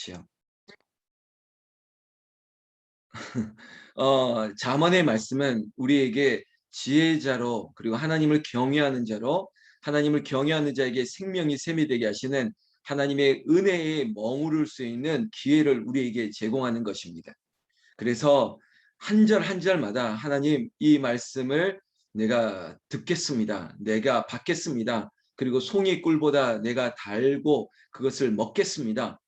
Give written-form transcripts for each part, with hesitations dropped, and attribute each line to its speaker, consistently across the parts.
Speaker 1: 좋지요. 잠언의 말씀은 우리에게 지혜자로 그리고 하나님을 경외하는 자로 하나님을 경외하는 자에게 생명이 샘이 되게 하시는 하나님의 은혜에 머무를 수 있는 기회를 우리에게 제공하는 것입니다. 그래서 한 절 한 절마다 하나님 이 말씀을 내가 듣겠습니다. 내가 받겠습니다. 그리고 송이 꿀보다 내가 달고 그것을 먹겠습니다.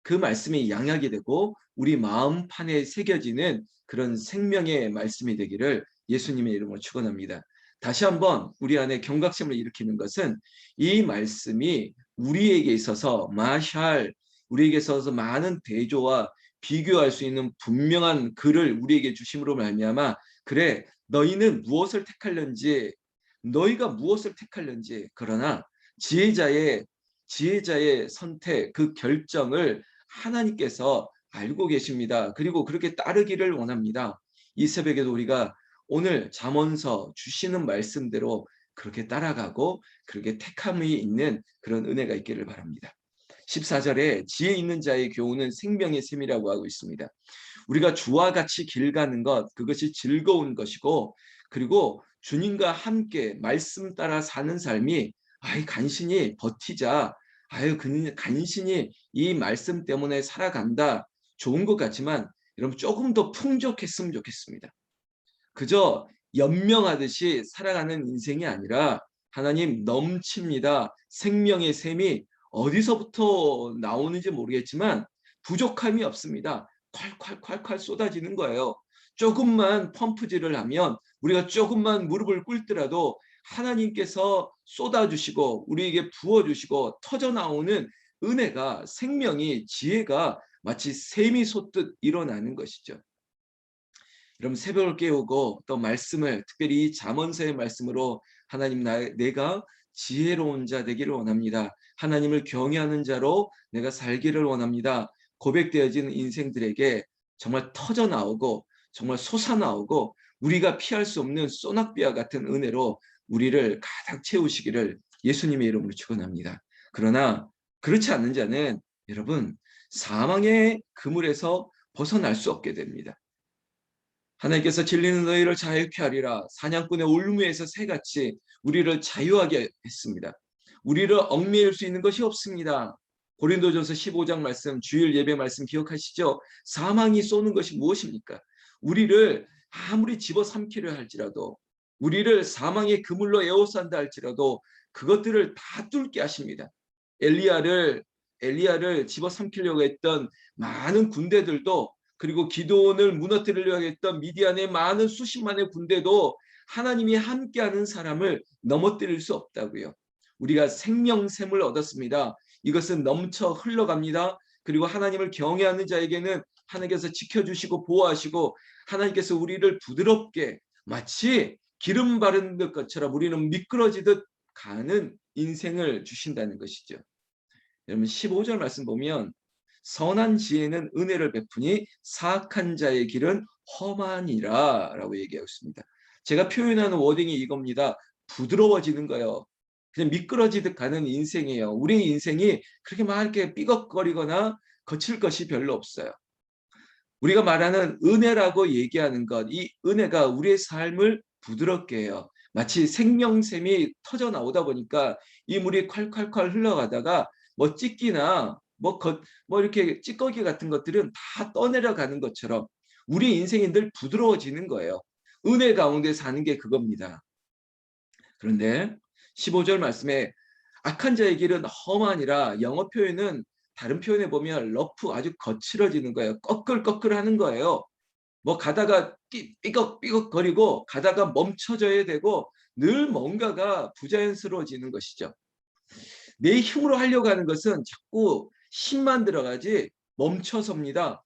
Speaker 1: 그 말씀이 양약이 되고 우리 마음판에 새겨지는 그런 생명의 말씀이 되기를 예수님의 이름으로 축원합니다. 다시 한번 우리 안에 경각심을 일으키는 것은 이 말씀이 우리에게 있어서 마샬 우리에게 있어서 많은 대조와 비교할 수 있는 분명한 글을 우리에게 주심으로 말미암아 그래 너희는 무엇을 택할는지 너희가 무엇을 택할는지 그러나 지혜자의 지혜자의 선택 그 결정을 하나님께서 알고 계십니다. 그리고 그렇게 따르기를 원합니다. 이 새벽에도 우리가 오늘 잠언서 주시는 말씀대로 그렇게 따라가고 그렇게 택함이 있는 그런 은혜가 있기를 바랍니다. 14절에 지혜 있는 자의 교훈은 생명의 샘이라고 하고 있습니다. 우리가 주와 같이 길 가는 것 그것이 즐거운 것이고 그리고 주님과 함께 말씀 따라 사는 삶이 아이 간신히 버티자 아유 간신히 이 말씀 때문에 살아간다 좋은 것 같지만 여러분 조금 더 풍족했으면 좋겠습니다. 그저 연명하듯이 살아가는 인생이 아니라 하나님 넘칩니다. 생명의 샘이 어디서부터 나오는지 모르겠지만 부족함이 없습니다. 콸콸콸콸 쏟아지는 거예요. 조금만 펌프질을 하면 우리가 조금만 무릎을 꿇더라도 하나님께서 쏟아주시고 우리에게 부어주시고 터져나오는 은혜가 생명이 지혜가 마치 샘이 솟듯 일어나는 것이죠. 여러분 새벽을 깨우고 또 말씀을 특별히 이 잠언서의 말씀으로 하나님 내가 지혜로운 자 되기를 원합니다. 하나님을 경외하는 자로 내가 살기를 원합니다. 고백되어진 인생들에게 정말 터져 나오고 정말 솟아나오고 우리가 피할 수 없는 소낙비와 같은 은혜로 우리를 가득 채우시기를 예수님의 이름으로 축원합니다. 그러나 그렇지 않는 자는 여러분 사망의 그물에서 벗어날 수 없게 됩니다. 하나님께서 진리는 너희를 자유케 하리라. 사냥꾼의 올무에서 새같이 우리를 자유하게 했습니다. 우리를 얽매일 수 있는 것이 없습니다. 고린도전서 15장 말씀, 주일 예배 말씀 기억하시죠? 사망이 쏘는 것이 무엇입니까? 우리를 아무리 집어삼키려 할지라도 우리를 사망의 그물로 에워싼다 할지라도 그것들을 다 뚫게 하십니다. 엘리야를 집어삼키려고 했던 많은 군대들도 그리고 기드온을 무너뜨리려고 했던 미디안의 많은 수십만의 군대도 하나님이 함께하는 사람을 넘어뜨릴 수 없다고요. 우리가 생명샘을 얻었습니다. 이것은 넘쳐 흘러갑니다. 그리고 하나님을 경외하는 자에게는 하나님께서 지켜주시고 보호하시고 하나님께서 우리를 부드럽게 마치 기름 바른 것처럼 우리는 미끄러지듯 가는 인생을 주신다는 것이죠. 여러분 15절 말씀 보면 선한 지혜는 은혜를 베푸니 사악한 자의 길은 험하니라 라고 얘기하고 있습니다. 제가 표현하는 워딩이 이겁니다. 부드러워지는 거예요. 그냥 미끄러지듯 가는 인생이에요. 우리 인생이 그렇게 막 이렇게 삐걱거리거나 거칠 것이 별로 없어요. 우리가 말하는 은혜라고 얘기하는 것, 이 은혜가 우리의 삶을 부드럽게 해요. 마치 생명샘이 터져 나오다 보니까 이 물이 콸콸콸 흘러가다가 뭐 찢기나 뭐 이렇게 찌꺼기 같은 것들은 다 떠내려가는 것처럼 우리 인생이 늘 부드러워지는 거예요. 은혜 가운데 사는 게 그겁니다. 그런데 15절 말씀에 악한 자의 길은 험하니라 영어 표현은 다른 표현에 보면 러프 아주 거칠어지는 거예요. 꺼끌꺼끌하는 거예요. 뭐 가다가 삐걱삐걱거리고 가다가 멈춰져야 되고 늘 뭔가가 부자연스러워지는 것이죠. 내 힘으로 하려고 하는 것은 자꾸 힘만 들어가지 멈춰섭니다.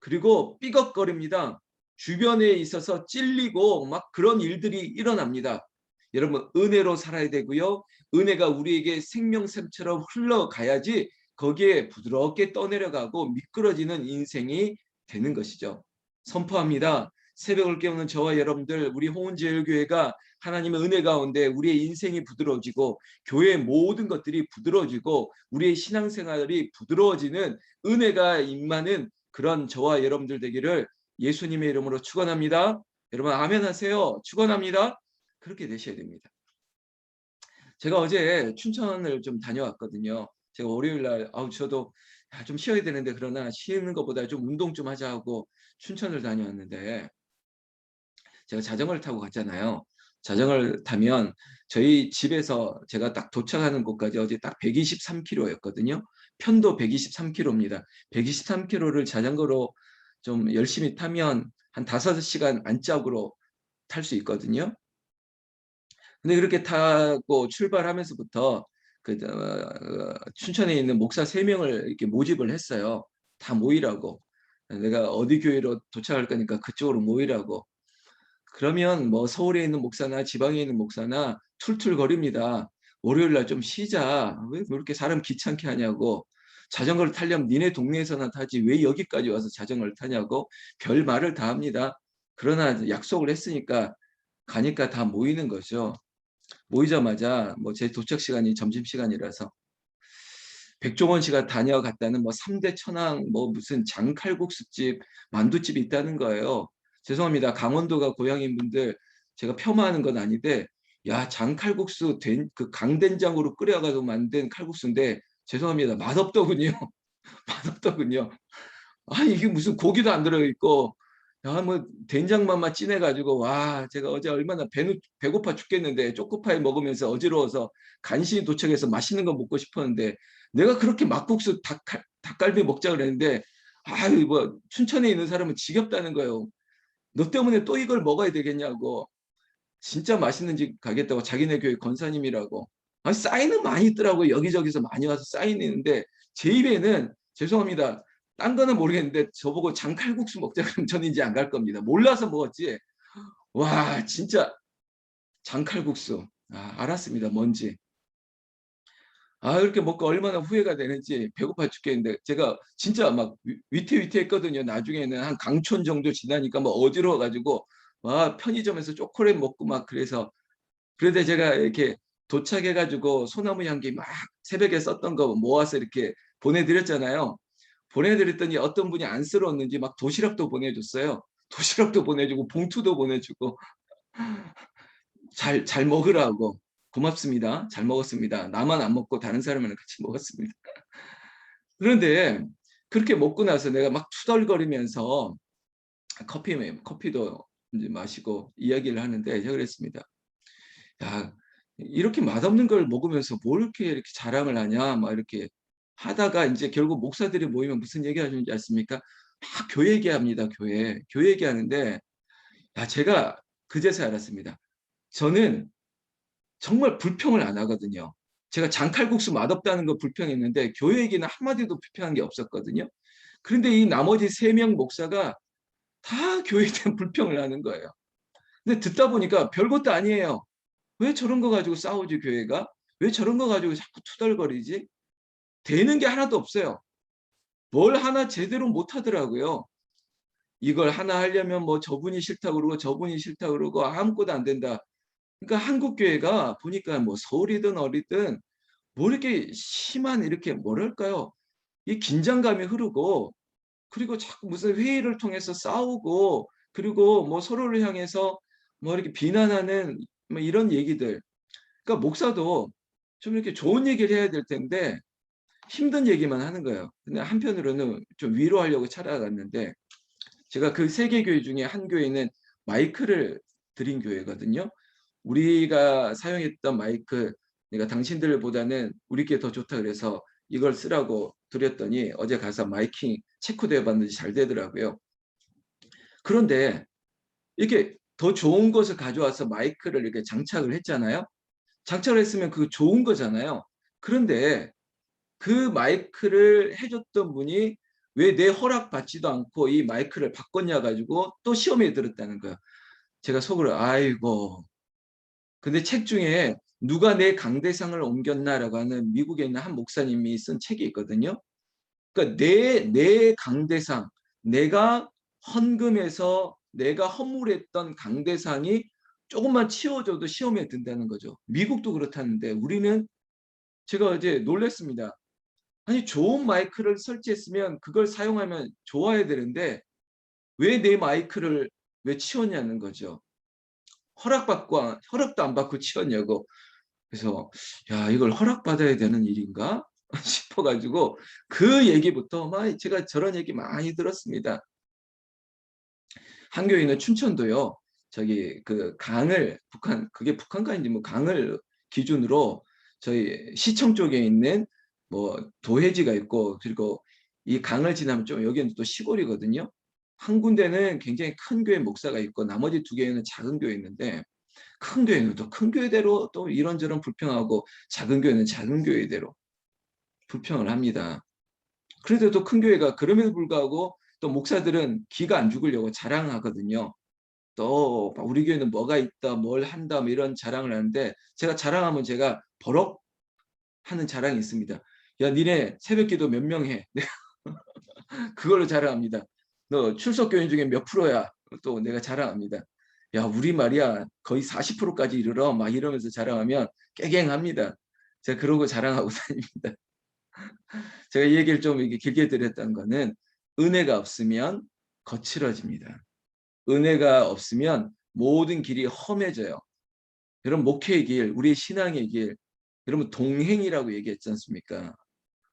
Speaker 1: 그리고 삐걱거립니다. 주변에 있어서 찔리고 막 그런 일들이 일어납니다. 여러분 은혜로 살아야 되고요. 은혜가 우리에게 생명샘처럼 흘러가야지 거기에 부드럽게 떠내려가고 미끄러지는 인생이 되는 것이죠. 선포합니다. 새벽을 깨우는 저와 여러분들, 우리 홍은제일교회가 하나님의 은혜 가운데 우리의 인생이 부드러워지고 교회의 모든 것들이 부드러워지고 우리의 신앙생활이 부드러워지는 은혜가 임하는 그런 저와 여러분들 되기를 예수님의 이름으로 축원합니다. 여러분 아멘 하세요. 축원합니다. 그렇게 되셔야 됩니다. 제가 어제 춘천을 좀 다녀왔거든요. 제가 월요일 날 저도 좀 쉬어야 되는데 그러나 쉬는 것보다 좀 운동 좀 하자 하고 춘천을 다녀왔는데 제가 자전거를 타고 갔잖아요. 자전거를 타면 저희 집에서 제가 딱 도착하는 곳까지 어제 딱 123km였거든요. 편도 123km입니다. 123km를 자전거로 좀 열심히 타면 한 5시간 안짝으로 탈 수 있거든요. 근데 그렇게 타고 출발하면서부터 춘천에 있는 목사 3명을 이렇게 모집을 했어요. 다 모이라고. 내가 어디 교회로 도착할 거니까 그쪽으로 모이라고. 그러면 뭐 서울에 있는 목사나 지방에 있는 목사나 툴툴거립니다. 월요일 날 좀 쉬자. 왜 그렇게 사람 귀찮게 하냐고. 자전거를 타려면 니네 동네에서나 타지 왜 여기까지 와서 자전거를 타냐고 별 말을 다 합니다. 그러나 약속을 했으니까 가니까 다 모이는 거죠. 모이자마자 뭐 제 도착 시간이 점심시간이라서 백종원 씨가 다녀갔다는 뭐 3대 천왕 뭐 무슨 장칼국수집 만두집이 있다는 거예요. 죄송합니다. 강원도가 고향인 분들 제가 폄하하는 건 아닌데 야 장칼국수 그 강된장으로 끓여가지고 만든 칼국수인데 죄송합니다. 맛없더군요. 맛없더군요. 이게 무슨 고기도 안 들어있고 뭐 된장만만 진해가지고 와 제가 어제 얼마나 배고파 죽겠는데 초코파이 먹으면서 어지러워서 간신히 도착해서 맛있는 거 먹고 싶었는데 내가 그렇게 막국수 닭갈비 먹자 그랬는데 뭐 춘천에 있는 사람은 지겹다는 거예요. 너 때문에 또 이걸 먹어야 되겠냐고. 진짜 맛있는 집 가겠다고 자기네 교회 권사님이라고. 사인은 많이 있더라고요. 여기저기서 많이 와서 사인이 있는데 제 입에는 죄송합니다. 딴 거는 모르겠는데 저보고 장칼국수 먹자 그러면 저는 이제 안 갈 겁니다. 몰라서 먹었지. 와 진짜 장칼국수. 알았습니다. 뭔지. 그렇게 먹고 얼마나 후회가 되는지 배고파 죽겠는데 제가 진짜 막 위태위태했거든요. 나중에는 한 강촌 정도 지나니까 뭐 어지러워가지고 와 편의점에서 초콜릿 먹고 막 그래서 그런데 제가 이렇게 도착해가지고 소나무 향기 막 새벽에 썼던 거 모아서 이렇게 보내드렸잖아요. 보내드렸더니 어떤 분이 안쓰러웠는지 막 도시락도 보내줬어요. 도시락도 보내주고 봉투도 보내주고 잘 먹으라고. 고맙습니다. 잘 먹었습니다. 나만 안 먹고 다른 사람이랑 같이 먹었습니다. 그런데 그렇게 먹고 나서 내가 막 투덜거리면서 커피도 이제 마시고 이야기를 하는데 제가 그랬습니다. 야, 이렇게 맛없는 걸 먹으면서 뭘 이렇게 자랑을 하냐, 막 이렇게 하다가 이제 결국 목사들이 모이면 무슨 얘기 하는지 아십니까? 막 교회 얘기합니다, 교회 얘기하는데, 제가 그제서 알았습니다. 저는 정말 불평을 안 하거든요. 제가 장칼국수 맛없다는 거 불평했는데, 교회 얘기는 한마디도 불평한 게 없었거든요. 그런데 이 나머지 3명 목사가 다 교회에 대한 불평을 하는 거예요. 근데 듣다 보니까 별것도 아니에요. 왜 저런 거 가지고 싸우지 교회가? 왜 저런 거 가지고 자꾸 투덜거리지? 되는 게 하나도 없어요. 뭘 하나 제대로 못 하더라고요. 이걸 하나 하려면 뭐 저분이 싫다고 그러고 저분이 싫다고 그러고 아무것도 안 된다. 그러니까 한국 교회가 보니까 뭐 서울이든 어디든 뭐 이렇게 심한 이렇게 뭐랄까요? 이 긴장감이 흐르고 그리고 자꾸 무슨 회의를 통해서 싸우고 그리고 뭐 서로를 향해서 뭐 이렇게 비난하는 뭐 이런 얘기들. 그러니까 목사도 좀 이렇게 좋은 얘기를 해야 될 텐데 힘든 얘기만 하는 거예요. 근데 한편으로는 좀 위로하려고 찾아갔는데 제가 그 3개 교회 중에 한 교회는 마이크를 드린 교회거든요. 우리가 사용했던 마이크 내가 당신들보다는 우리께 더 좋다 그래서 이걸 쓰라고 드렸더니 어제 가서 마이킹 체크도 해봤는지 잘 되더라고요. 그런데 이렇게 더 좋은 것을 가져와서 마이크를 이렇게 장착을 했잖아요. 장착을 했으면 그거 좋은 거잖아요. 그런데 그 마이크를 해줬던 분이 왜 내 허락 받지도 않고 이 마이크를 바꿨냐 가지고 또 시험에 들었다는 거예요. 제가 속으로 아이고. 근데 책 중에 누가 내 강대상을 옮겼나라고 하는 미국에 있는 한 목사님이 쓴 책이 있거든요. 그러니까 내 강대상, 내가 헌금해서 내가 허물했던 강대상이 조금만 치워져도 시험에 든다는 거죠. 미국도 그렇다는데 우리는 제가 어제 놀랐습니다. 아니 좋은 마이크를 설치했으면 그걸 사용하면 좋아야 되는데 왜 내 마이크를 왜 치웠냐는 거죠. 허락도 안 받고 치웠냐고. 그래서 야 이걸 허락받아야 되는 일인가 싶어 가지고 그 얘기부터 막 제가 저런 얘기 많이 들었습니다. 한 교회는 춘천도요. 저기 그 강을 그게 북한강인지 뭐 강을 기준으로 저희 시청 쪽에 있는 뭐 도해지가 있고 그리고 이 강을 지나면 좀 여기는 또 시골이거든요. 한 군데는 굉장히 큰 교회 목사가 있고 나머지 두 교회는 작은 교회 있는데 큰 교회는 또 큰 교회대로 또 이런저런 불평하고 작은 교회는 작은 교회대로 불평을 합니다. 그런데도 큰 교회가 그럼에도 불구하고 또 목사들은 기가 안 죽으려고 자랑하거든요. 또 우리 교회는 뭐가 있다, 뭘 한다, 뭐 이런 자랑을 하는데 제가 자랑하면 제가 버럭 하는 자랑이 있습니다. 야, 니네 새벽기도 몇 명 해? 그걸로 자랑합니다. 너 출석 교인 중에 몇 프로야? 또 내가 자랑합니다. 야, 우리 말이야 거의 40%까지 이르러 막 이러면서 자랑하면 깨갱합니다. 제가 그러고 자랑하고 다닙니다. 제가 이 얘기를 좀 이렇게 길게 드렸던 거는 은혜가 없으면 거칠어집니다. 은혜가 없으면 모든 길이 험해져요. 여러분 목회의 길, 우리 신앙의 길, 여러분 동행이라고 얘기했지 않습니까?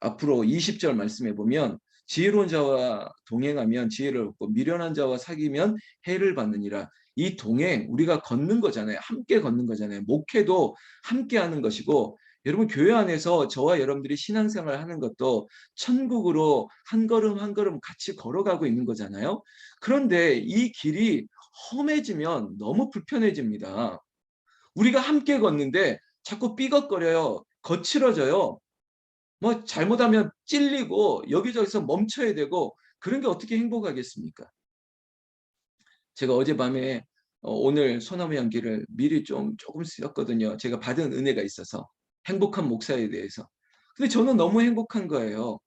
Speaker 1: 앞으로 20절 말씀해 보면 지혜로운 자와 동행하면 지혜를 얻고 미련한 자와 사귀면 해를 받느니라. 이 동행 우리가 걷는 거잖아요. 함께 걷는 거잖아요. 목회도 함께 하는 것이고 여러분 교회 안에서 저와 여러분들이 신앙생활 하는 것도 천국으로 한 걸음 한 걸음 같이 걸어가고 있는 거잖아요. 그런데 이 길이 험해지면 너무 불편해집니다. 우리가 함께 걷는데 자꾸 삐걱거려요. 거칠어져요. 뭐 잘못하면 찔리고 여기저기서 멈춰야 되고 그런 게 어떻게 행복하겠습니까? 제가 어젯밤에 오늘 소나무 향기를 미리 조금 쓰였거든요. 제가 받은 은혜가 있어서 행복한 목사에 대해서. 근데 저는 너무 행복한 거예요.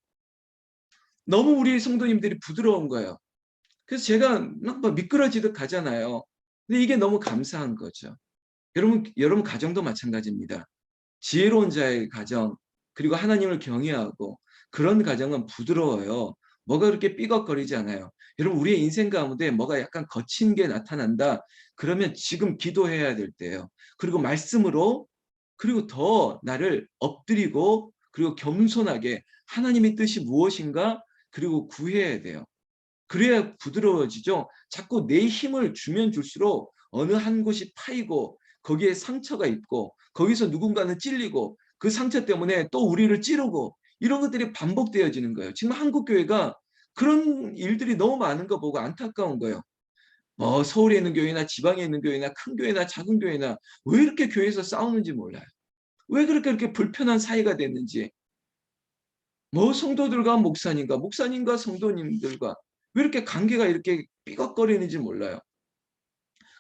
Speaker 1: 너무 우리 성도님들이 부드러운 거예요. 그래서 제가 막 미끄러지듯 가잖아요. 근데 이게 너무 감사한 거죠. 여러분 가정도 마찬가지입니다. 지혜로운 자의 가정, 그리고 하나님을 경외하고 그런 가정은 부드러워요. 뭐가 그렇게 삐걱거리지 않아요. 여러분 우리의 인생 가운데 뭐가 약간 거친 게 나타난다. 그러면 지금 기도해야 될 때예요. 그리고 말씀으로 그리고 더 나를 엎드리고 그리고 겸손하게 하나님의 뜻이 무엇인가 그리고 구해야 돼요. 그래야 부드러워지죠. 자꾸 내 힘을 주면 줄수록 어느 한 곳이 파이고 거기에 상처가 있고 거기서 누군가는 찔리고 그 상처 때문에 또 우리를 찌르고 이런 것들이 반복되어지는 거예요. 지금 한국 교회가 그런 일들이 너무 많은 거 보고 안타까운 거예요. 뭐 서울에 있는 교회나 지방에 있는 교회나 큰 교회나 작은 교회나 왜 이렇게 교회에서 싸우는지 몰라요. 왜 그렇게 불편한 사이가 됐는지. 뭐 성도들과 목사님과 성도님들과 왜 이렇게 관계가 이렇게 삐걱거리는지 몰라요.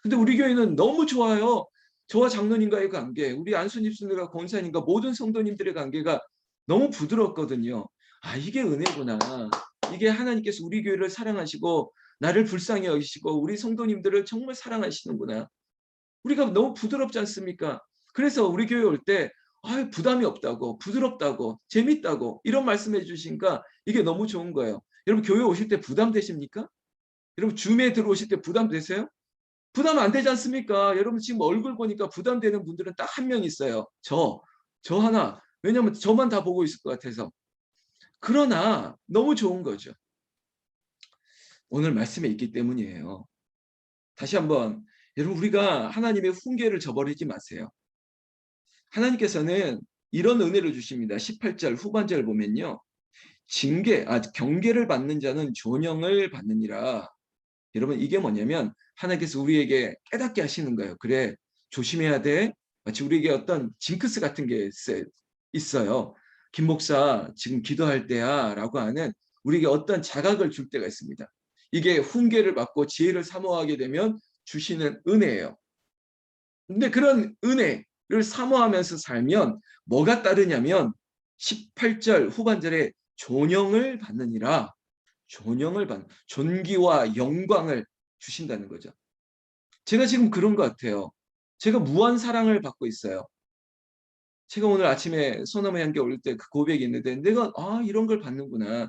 Speaker 1: 근데 우리 교회는 너무 좋아요. 저와 장로님과의 관계, 우리 안순 집사님과 권사님과 모든 성도님들의 관계가 너무 부드럽거든요. 아, 이게 은혜구나. 이게 하나님께서 우리 교회를 사랑하시고 나를 불쌍히 여기시고 우리 성도님들을 정말 사랑하시는구나. 우리가 너무 부드럽지 않습니까? 그래서 우리 교회 올 때 부담이 없다고, 부드럽다고, 재밌다고 이런 말씀해 주시니까 이게 너무 좋은 거예요. 여러분 교회 오실 때 부담되십니까? 여러분 줌에 들어오실 때 부담되세요? 부담 안 되지 않습니까? 여러분 지금 얼굴 보니까 부담되는 분들은 딱 한 명 있어요. 저 하나. 왜냐하면 저만 다 보고 있을 것 같아서. 그러나 너무 좋은 거죠. 오늘 말씀에 있기 때문이에요. 다시 한번 여러분 우리가 하나님의 훈계를 저버리지 마세요. 하나님께서는 이런 은혜를 주십니다. 18절 후반절 보면요. 경계를 받는 자는 존영을 받느니라. 여러분 이게 뭐냐면 하나님께서 우리에게 깨닫게 하시는 거예요. 그래 조심해야 돼. 마치 우리에게 어떤 징크스 같은 게 있어요. 김 목사 지금 기도할 때야 라고 하는 우리에게 어떤 자각을 줄 때가 있습니다. 이게 훈계를 받고 지혜를 사모하게 되면 주시는 은혜예요. 근데 그런 은혜를 사모하면서 살면 뭐가 따르냐면 18절 후반절에 존영을 받느니라. 존기와 영광을 주신다는 거죠. 제가 지금 그런 것 같아요. 제가 무한 사랑을 받고 있어요. 제가 오늘 아침에 소나무 향기 올릴 때 그 고백이 있는데 내가 '아 이런 걸 받는구나.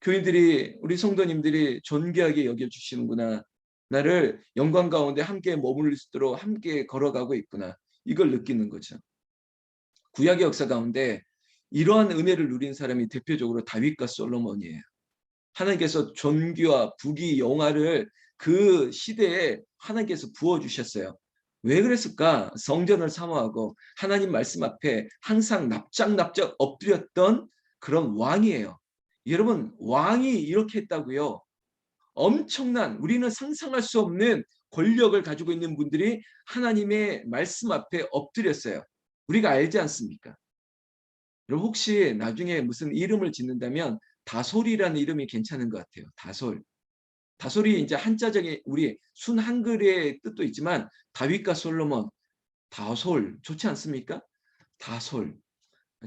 Speaker 1: 교인들이 우리 성도님들이 존귀하게 여겨 주시는구나. 나를 영광 가운데 함께 머무를 수 있도록 함께 걸어가고 있구나.' 이걸 느끼는 거죠. 구약의 역사 가운데 이러한 은혜를 누린 사람이 대표적으로 다윗과 솔로몬이에요. 하나님께서 존귀와 부귀 영화를 그 시대에 하나님께서 부어 주셨어요. 왜 그랬을까? 성전을 사모하고 하나님 말씀 앞에 항상 납작납작 엎드렸던 그런 왕이에요. 여러분, 왕이 이렇게 했다고요. 엄청난, 우리는 상상할 수 없는 권력을 가지고 있는 분들이 하나님의 말씀 앞에 엎드렸어요. 우리가 알지 않습니까? 여러분 혹시 나중에 무슨 이름을 짓는다면 다솔이라는 이름이 괜찮은 것 같아요. 다솔. 다솔이 이제 한자적인 우리 순한글의 뜻도 있지만 다윗과 솔로몬, 다솔 좋지 않습니까? 다솔.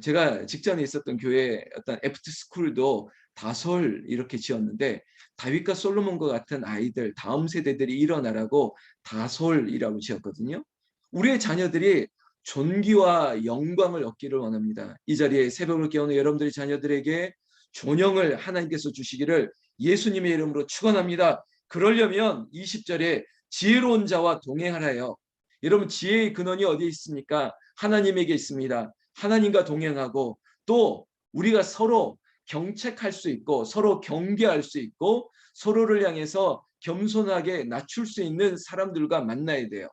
Speaker 1: 제가 직전에 있었던 교회 어떤 애프터 스쿨도 다솔 이렇게 지었는데 다윗과 솔로몬과 같은 아이들 다음 세대들이 일어나라고 다솔이라고 지었거든요. 우리의 자녀들이 존귀와 영광을 얻기를 원합니다. 이 자리에 새벽을 깨우는 여러분들의 자녀들에게 존영을 하나님께서 주시기를 예수님의 이름으로 축원합니다. 그러려면 20절에 지혜로운 자와 동행하라요. 여러분 지혜의 근원이 어디에 있습니까? 하나님에게 있습니다. 하나님과 동행하고 또 우리가 서로 경책할 수 있고 서로 경계할 수 있고 서로를 향해서 겸손하게 낮출 수 있는 사람들과 만나야 돼요.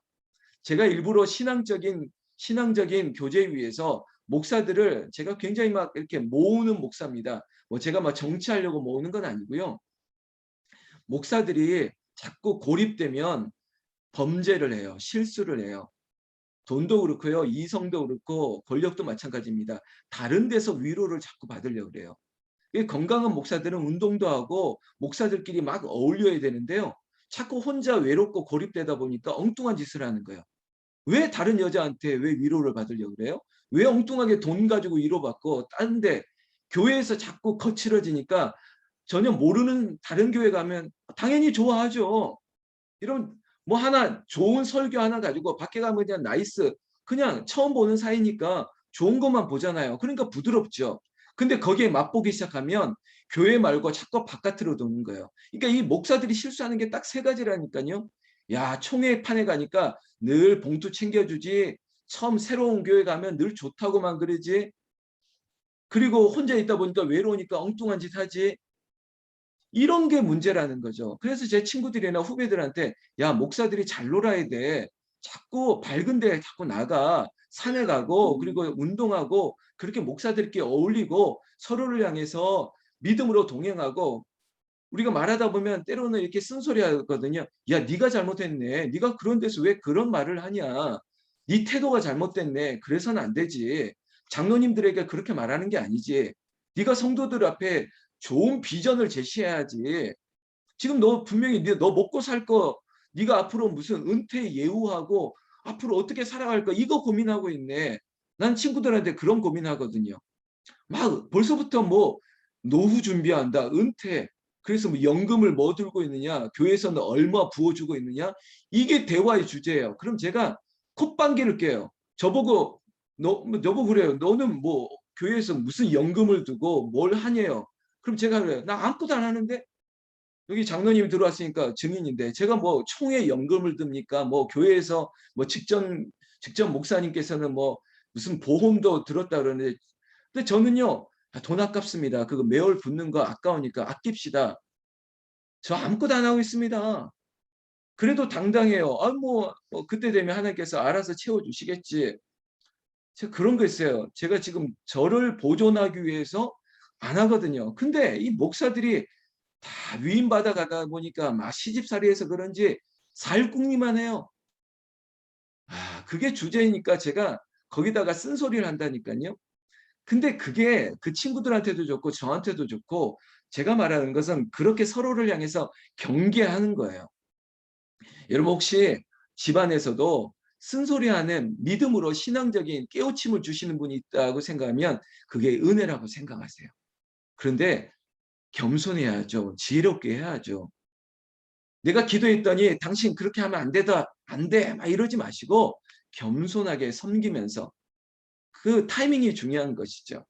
Speaker 1: 제가 일부러 신앙적인 교제 위해서 목사들을 제가 굉장히 막 이렇게 모으는 목사입니다. 뭐 제가 막 정치하려고 모으는 건 아니고요. 목사들이 자꾸 고립되면 범죄를 해요. 실수를 해요. 돈도 그렇고요. 이성도 그렇고 권력도 마찬가지입니다. 다른 데서 위로를 자꾸 받으려고 그래요. 건강한 목사들은 운동도 하고 목사들끼리 막 어울려야 되는데요. 자꾸 혼자 외롭고 고립되다 보니까 엉뚱한 짓을 하는 거예요. 왜 다른 여자한테 왜 위로를 받으려고 그래요? 왜 엉뚱하게 돈 가지고 위로받고 다른 데 교회에서 자꾸 거칠어지니까 전혀 모르는 다른 교회 가면 당연히 좋아하죠. 이런 뭐 하나 좋은 설교 하나 가지고 밖에 가면 그냥 나이스 그냥 처음 보는 사이니까 좋은 것만 보잖아요. 그러니까 부드럽죠. 근데 거기에 맛보기 시작하면 교회 말고 자꾸 바깥으로 도는 거예요. 그러니까 이 목사들이 실수하는 게 딱 세 가지라니까요. 야, 총회판에 가니까 늘 봉투 챙겨주지. 처음 새로운 교회 가면 늘 좋다고만 그러지. 그리고 혼자 있다 보니까 외로우니까 엉뚱한 짓 하지. 이런 게 문제라는 거죠. 그래서 제 친구들이나 후배들한테 야, 목사들이 잘 놀아야 돼. 자꾸 밝은 데 자꾸 나가. 산에 가고 그리고 운동하고 그렇게 목사들끼리 어울리고 서로를 향해서 믿음으로 동행하고 우리가 말하다 보면 때로는 이렇게 쓴소리 하거든요. 야, 네가 잘못했네. 네가 그런 데서 왜 그런 말을 하냐. 네 태도가 잘못됐네. 그래서는 안 되지. 장로님들에게 그렇게 말하는 게 아니지. 네가 성도들 앞에 좋은 비전을 제시해야지. 지금 너 분명히 너 먹고 살 거 네가 앞으로 무슨 은퇴 예우하고 앞으로 어떻게 살아갈까 이거 고민하고 있네. 난 친구들한테 그런 고민하거든요. 막 벌써부터 뭐 노후 준비한다. 은퇴. 그래서 뭐 연금을 뭐 들고 있느냐. 교회에서는 얼마 부어주고 있느냐. 이게 대화의 주제예요. 그럼 제가 콧방귀를 껴요. 저보고 저보고 그래요. 너는 뭐 교회에서 무슨 연금을 두고 뭘 하냐요. 그럼 제가 그래요. 나 아무것도 안 하는데 여기 장로님이 들어왔으니까 증인인데 제가 뭐 총회 연금을 듭니까? 뭐 교회에서 뭐 직전 목사님께서는 뭐 무슨 보험도 들었다 그러는데 근데 저는요. 아, 돈 아깝습니다. 그거 매월 붓는 거 아까우니까 아낍시다. 저 아무것도 안 하고 있습니다. 그래도 당당해요. 아, 뭐 그때 되면 하나님께서 알아서 채워주시겠지. 제가 그런 거 있어요. 제가 지금 저를 보존하기 위해서 안 하거든요. 근데 이 목사들이 다 위임받아 가다 보니까 막 시집살이해서 그런지 살궁리만 해요. 아, 그게 주제이니까 제가 거기다가 쓴소리를 한다니까요. 근데 그게 그 친구들한테도 좋고 저한테도 좋고 제가 말하는 것은 그렇게 서로를 향해서 경계하는 거예요. 여러분 혹시 집안에서도 쓴소리하는 믿음으로 신앙적인 깨우침을 주시는 분이 있다고 생각하면 그게 은혜라고 생각하세요. 그런데 겸손해야죠. 지혜롭게 해야죠. 내가 기도했더니 당신 그렇게 하면 안 되다, 안 돼, 막 이러지 마시고 겸손하게 섬기면서 그 타이밍이 중요한 것이죠.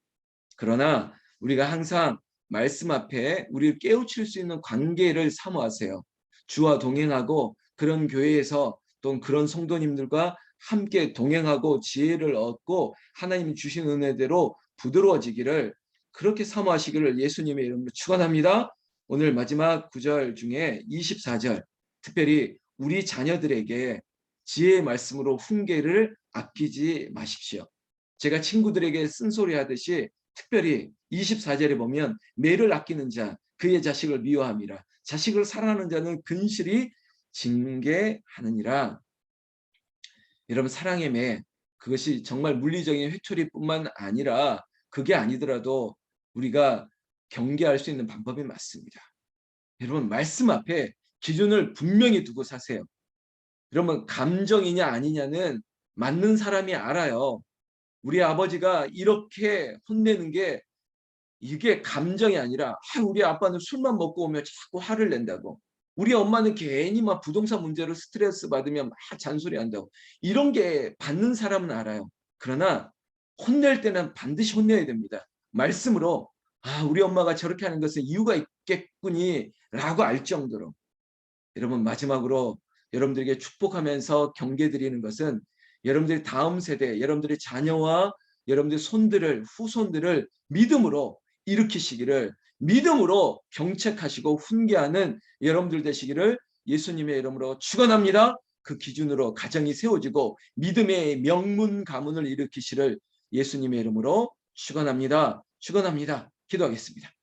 Speaker 1: 그러나 우리가 항상 말씀 앞에 우리를 깨우칠 수 있는 관계를 사모하세요. 주와 동행하고 그런 교회에서 또 그런 성도님들과 함께 동행하고 지혜를 얻고 하나님이 주신 은혜대로 부드러워지기를 그렇게 사모하시기를 예수님의 이름으로 축원합니다. 오늘 마지막 9절 중에 24절 특별히 우리 자녀들에게 지혜의 말씀으로 훈계를 아끼지 마십시오. 제가 친구들에게 쓴소리 하듯이 특별히 24절에 보면 매를 아끼는 자 그의 자식을 미워함이라 자식을 사랑하는 자는 근실히 징계하느니라. 여러분 사랑의 매 그것이 정말 물리적인 회초리뿐만 아니라 그게 아니더라도 우리가 경계할 수 있는 방법이 맞습니다. 여러분 말씀 앞에 기준을 분명히 두고 사세요. 여러분 감정이냐 아니냐는 맞는 사람이 알아요. 우리 아버지가 이렇게 혼내는 게 이게 감정이 아니라 우리 아빠는 술만 먹고 오면 자꾸 화를 낸다고. 우리 엄마는 괜히 막 부동산 문제로 스트레스 받으면 막 잔소리한다고. 이런 게 받는 사람은 알아요. 그러나 혼낼 때는 반드시 혼내야 됩니다. 말씀으로 우리 엄마가 저렇게 하는 것은 이유가 있겠구니 라고 알 정도로. 여러분 마지막으로 여러분들에게 축복하면서 경계드리는 것은 여러분들이 다음 세대, 여러분들의 자녀와 여러분들의 손들을 후손들을 믿음으로 일으키시기를 믿음으로 경책하시고 훈계하는 여러분들 되시기를 예수님의 이름으로 축원합니다. 그 기준으로 가정이 세워지고 믿음의 명문 가문을 일으키시를 예수님의 이름으로 축원합니다. 축원합니다. 기도하겠습니다.